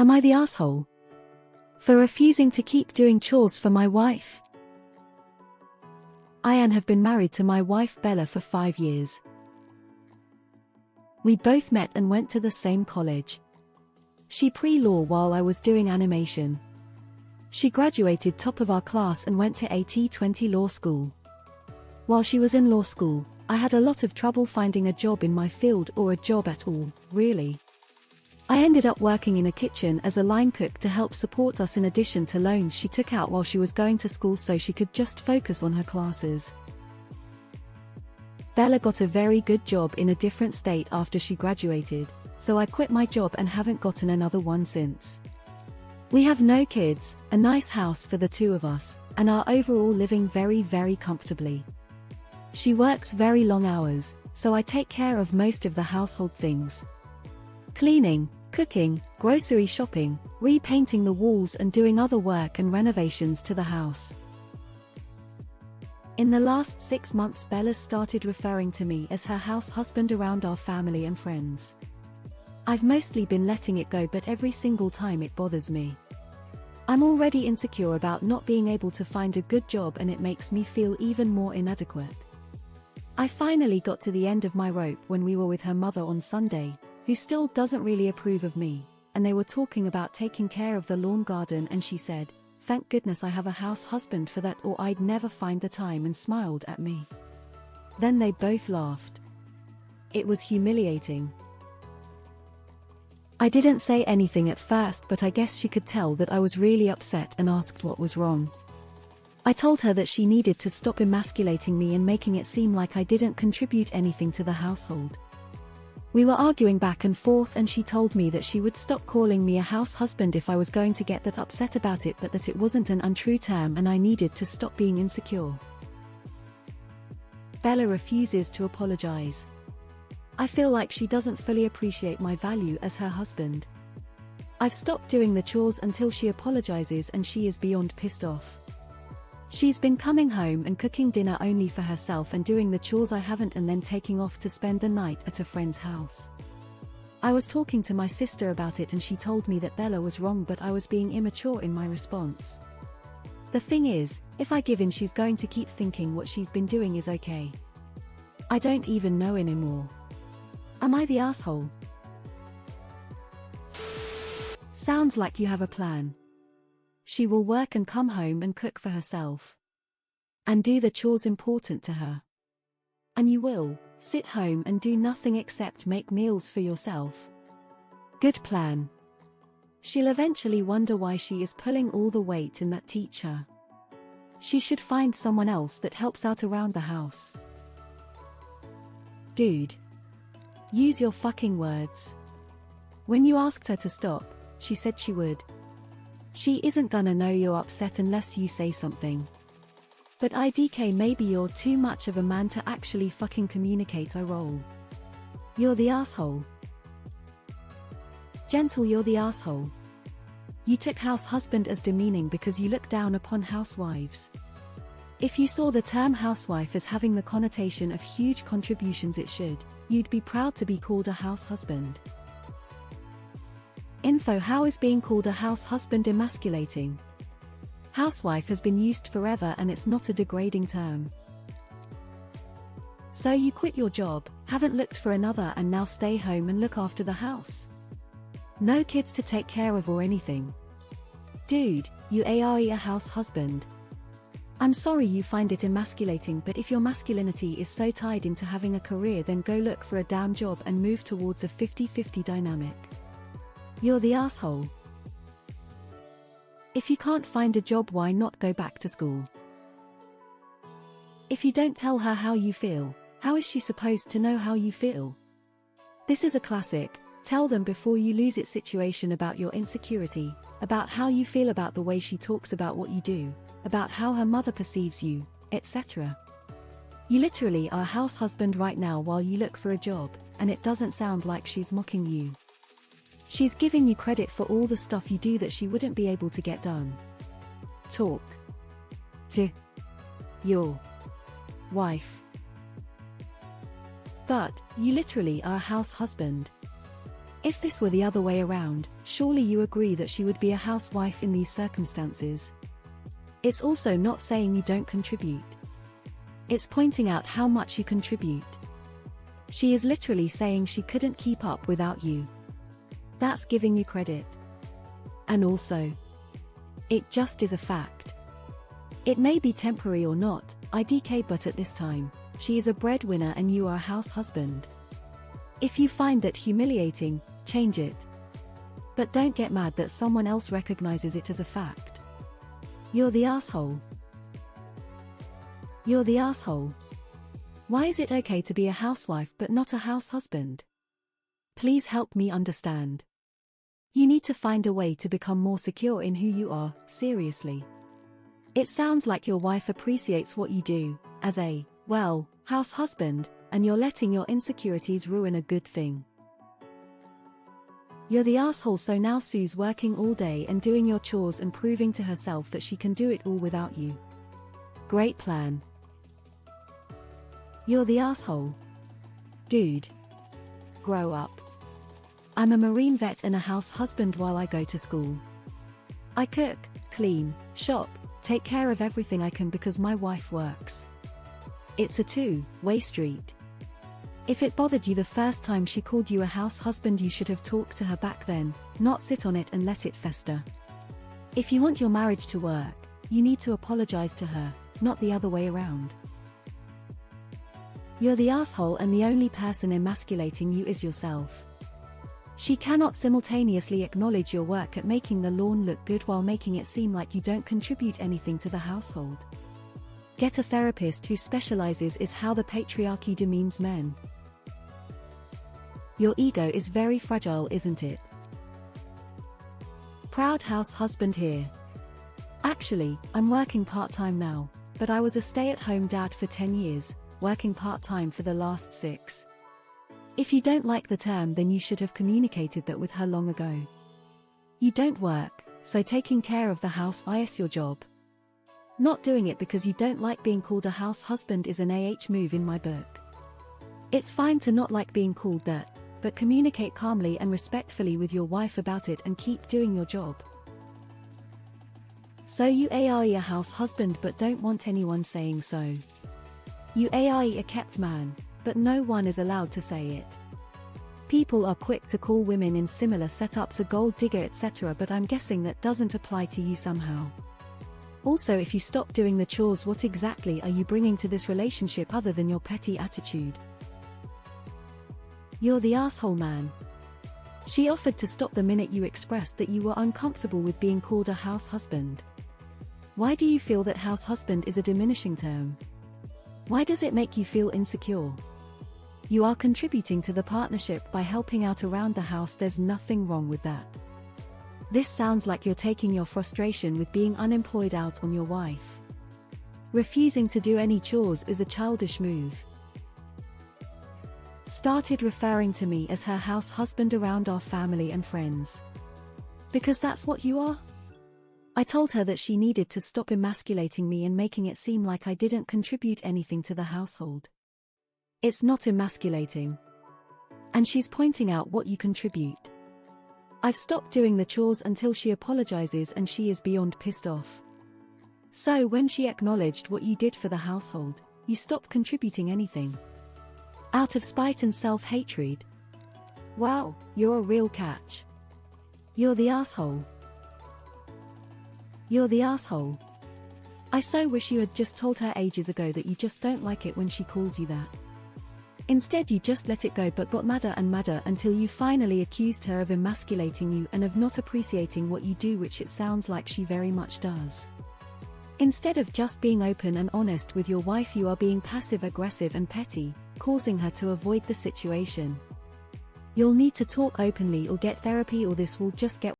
Am I the asshole for refusing to keep doing chores for my wife? I and have been married to my wife Bella for 5 years. We both met and went to the same college. She pre-law while I was doing animation. She graduated top of our class and went to AITA law school. While she was in law school, I had a lot of trouble finding a job in my field or a job at all, really. I ended up working in a kitchen as a line cook to help support us in addition to loans she took out while she was going to school so she could just focus on her classes. Bella got a very good job in a different state after she graduated, so I quit my job and haven't gotten another one since. We have no kids, a nice house for the two of us, and are overall living very, very comfortably. She works very long hours, so I take care of most of the household things. Cleaning, cooking, grocery shopping, repainting the walls and doing other work and renovations to the house. In the last 6 months Bella started referring to me as her house husband around our family and friends. I've mostly been letting it go, but every single time it bothers me. I'm already insecure about not being able to find a good job and it makes me feel even more inadequate. I finally got to the end of my rope when we were with her mother on Sunday, who still doesn't really approve of me, and they were talking about taking care of the lawn garden and she said, "Thank goodness I have a house husband for that or I'd never find the time," and smiled at me. Then they both laughed. It was humiliating. I didn't say anything at first, but I guess she could tell that I was really upset and asked what was wrong. I told her that she needed to stop emasculating me and making it seem like I didn't contribute anything to the household. We were arguing back and forth and she told me that she would stop calling me a house husband if I was going to get that upset about it, but that it wasn't an untrue term and I needed to stop being insecure. Bella refuses to apologize. I feel like she doesn't fully appreciate my value as her husband. I've stopped doing the chores until she apologizes and she is beyond pissed off. She's been coming home and cooking dinner only for herself and doing the chores I haven't, and then taking off to spend the night at a friend's house. I was talking to my sister about it and she told me that Bella was wrong, but I was being immature in my response. The thing is, if I give in she's going to keep thinking what she's been doing is okay. I don't even know anymore. Am I the asshole? Sounds like you have a plan. She will work and come home and cook for herself. And do the chores important to her. And you will sit home and do nothing except make meals for yourself. Good plan. She'll eventually wonder why she is pulling all the weight and that teach her. She should find someone else that helps out around the house. Dude. Use your fucking words. When you asked her to stop, she said she would. She isn't gonna know you're upset unless you say something. But IDK, maybe you're too much of a man to actually fucking communicate. I roll. You're the asshole. Gentle, you're the asshole. You took house husband as demeaning because you look down upon housewives. If you saw the term housewife as having the connotation of huge contributions it should, you'd be proud to be called a house husband. Info: how is being called a house husband emasculating? Housewife has been used forever and it's not a degrading term. So you quit your job, haven't looked for another, and now stay home and look after the house. No kids to take care of or anything. Dude, you are a house husband. I'm sorry you find it emasculating, but if your masculinity is so tied into having a career, then go look for a damn job and move towards a 50-50 dynamic. You're the asshole. If you can't find a job, why not go back to school? If you don't tell her how you feel, how is she supposed to know how you feel? This is a classic, tell them before you lose it situation about your insecurity, about how you feel about the way she talks about what you do, about how her mother perceives you, etc. You literally are a house husband right now while you look for a job, and it doesn't sound like she's mocking you. She's giving you credit for all the stuff you do that she wouldn't be able to get done. Talk to your wife. But you literally are a house husband. If this were the other way around, surely you agree that she would be a housewife in these circumstances. It's also not saying you don't contribute. It's pointing out how much you contribute. She is literally saying she couldn't keep up without you. That's giving you credit. And also, it just is a fact. It may be temporary or not, IDK, but at this time, she is a breadwinner and you are a house husband. If you find that humiliating, change it. But don't get mad that someone else recognizes it as a fact. You're the asshole. You're the asshole. Why is it okay to be a housewife but not a house husband? Please help me understand. You need to find a way to become more secure in who you are, seriously. It sounds like your wife appreciates what you do, as a, well, house husband, and you're letting your insecurities ruin a good thing. You're the asshole, so now Sue's working all day and doing your chores and proving to herself that she can do it all without you. Great plan. You're the asshole. Dude. Grow up. I'm a Marine vet and a house husband while I go to school. I cook, clean, shop, take care of everything I can because my wife works. It's a two-way street. If it bothered you the first time she called you a house husband, you should have talked to her back then, not sit on it and let it fester. If you want your marriage to work, you need to apologize to her, not the other way around. You're the asshole and the only person emasculating you is yourself. She cannot simultaneously acknowledge your work at making the lawn look good while making it seem like you don't contribute anything to the household. Get a therapist who specializes in how the patriarchy demeans men. Your ego is very fragile, isn't it? Proud house husband here. Actually, I'm working part-time now, but I was a stay-at-home dad for 10 years, working part-time for the last 6. If you don't like the term, then you should have communicated that with her long ago. You don't work, so taking care of the house is your job. Not doing it because you don't like being called a house husband is an move in my book. It's fine to not like being called that, but communicate calmly and respectfully with your wife about it and keep doing your job. So you are a house husband but don't want anyone saying so. You are a kept man, but no one is allowed to say it. People are quick to call women in similar setups a gold digger, etc., but I'm guessing that doesn't apply to you somehow. Also, if you stop doing the chores, what exactly are you bringing to this relationship other than your petty attitude? You're the asshole, man. She offered to stop the minute you expressed that you were uncomfortable with being called a house husband. Why do you feel that house husband is a diminishing term? Why does it make you feel insecure? You are contributing to the partnership by helping out around the house. There's nothing wrong with that. This sounds like you're taking your frustration with being unemployed out on your wife. Refusing to do any chores is a childish move. Started referring to me as her house husband around our family and friends. Because that's what you are? I told her that she needed to stop emasculating me and making it seem like I didn't contribute anything to the household. It's not emasculating. And she's pointing out what you contribute. I've stopped doing the chores until she apologizes and she is beyond pissed off. So when she acknowledged what you did for the household, you stopped contributing anything. Out of spite and self-hatred. Wow, you're a real catch. You're the asshole. You're the asshole. I so wish you had just told her ages ago that you just don't like it when she calls you that. Instead you just let it go but got madder and madder until you finally accused her of emasculating you and of not appreciating what you do, which it sounds like she very much does. Instead of just being open and honest with your wife, you are being passive-aggressive and petty, causing her to avoid the situation. You'll need to talk openly or get therapy, or this will just get